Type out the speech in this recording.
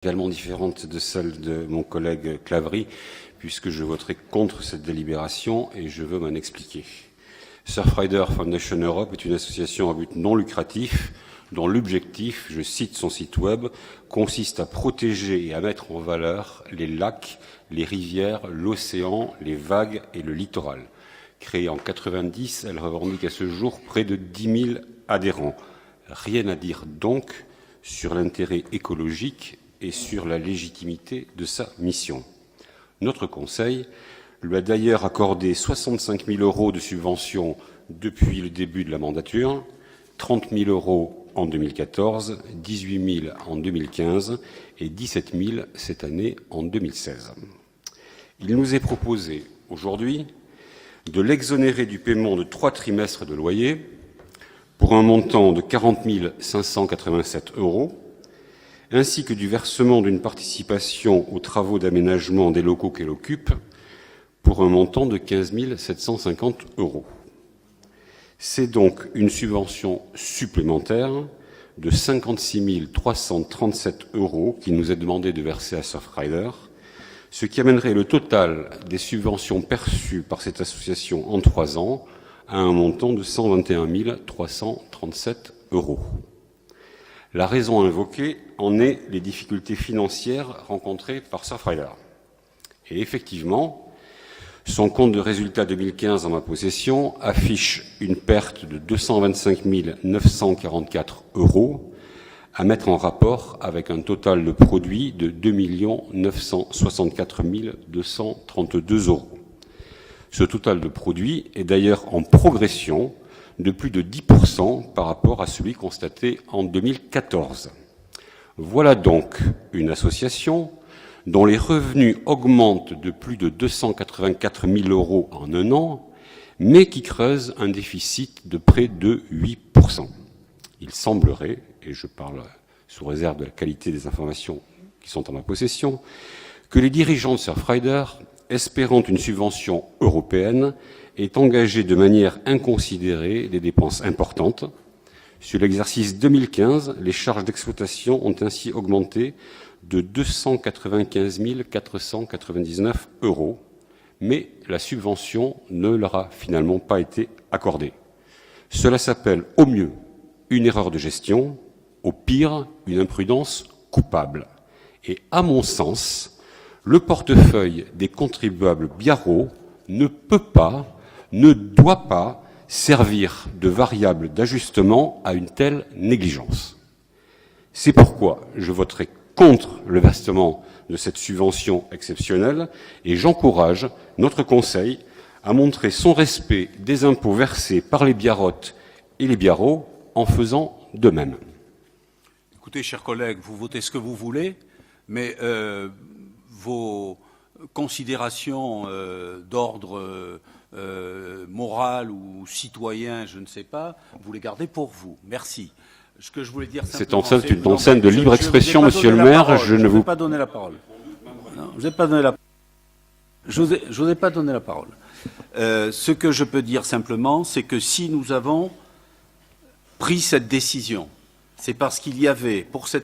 Également différente de celle de mon collègue Claverie, puisque je voterai contre cette délibération et je veux m'en expliquer. Surfrider Foundation Europe est une association à but non lucratif dont l'objectif, je cite son site web, consiste à protéger et à mettre en valeur les lacs, les rivières, l'océan, les vagues et le littoral. Créée en 90, elle revendique à ce jour près de 10 000 adhérents. Rien à dire donc sur l'intérêt écologique et sur la légitimité de sa mission. Notre Conseil lui a d'ailleurs accordé 65 000 € de subventions depuis le début de la mandature, 30 000 € en 2014, 18 000 en 2015 et 17 000 cette année en 2016. Il nous est proposé aujourd'hui de l'exonérer du paiement de 3 trimestres de loyer pour un montant de 40 587 €, ainsi que du versement d'une participation aux travaux d'aménagement des locaux qu'elle occupe pour un montant de 15 750 €. C'est donc une subvention supplémentaire de 56 337 € qu'il nous est demandé de verser à Surfrider, ce qui amènerait le total des subventions perçues par cette association en 3 ans à un montant de 121 337 €. La raison invoquée en est les difficultés financières rencontrées par Surfrider. Et effectivement, son compte de résultat 2015 en ma possession affiche une perte de 225 944 € à mettre en rapport avec un total de produit de 2 964 232 €. Ce total de produit est d'ailleurs en progression de plus de 10% par rapport à celui constaté en 2014. Voilà donc une association dont les revenus augmentent de plus de 284 000 € en un an, mais qui creuse un déficit de près de 8%. Il semblerait, et je parle sous réserve de la qualité des informations qui sont en ma possession, que les dirigeants de Surfrider, espérant une subvention européenne, aient engagé de manière inconsidérée des dépenses importantes. Sur l'exercice 2015, les charges d'exploitation ont ainsi augmenté de 295 499 €, mais la subvention ne leur a finalement pas été accordée. Cela s'appelle au mieux une erreur de gestion, au pire une imprudence coupable. Et à mon sens, le portefeuille des contribuables biarros ne peut pas, ne doit pas servir de variable d'ajustement à une telle négligence. C'est pourquoi je voterai contre le versement de cette subvention exceptionnelle et j'encourage notre Conseil à montrer son respect des impôts versés par les biarrottes et les biarros en faisant de même. Écoutez, chers collègues, vous votez ce que vous voulez, mais vos considérations d'ordre moral ou citoyen, je ne sais pas, vous les gardez pour vous. Merci. Ce que je voulais dire simplement, c'est une enceinte de libre expression, monsieur le maire. Je ne vous ai pas donné la parole. Non, je vous ai pas donné la parole. Ce que je peux dire simplement, c'est que si nous avons pris cette décision, c'est parce qu'il y avait pour cette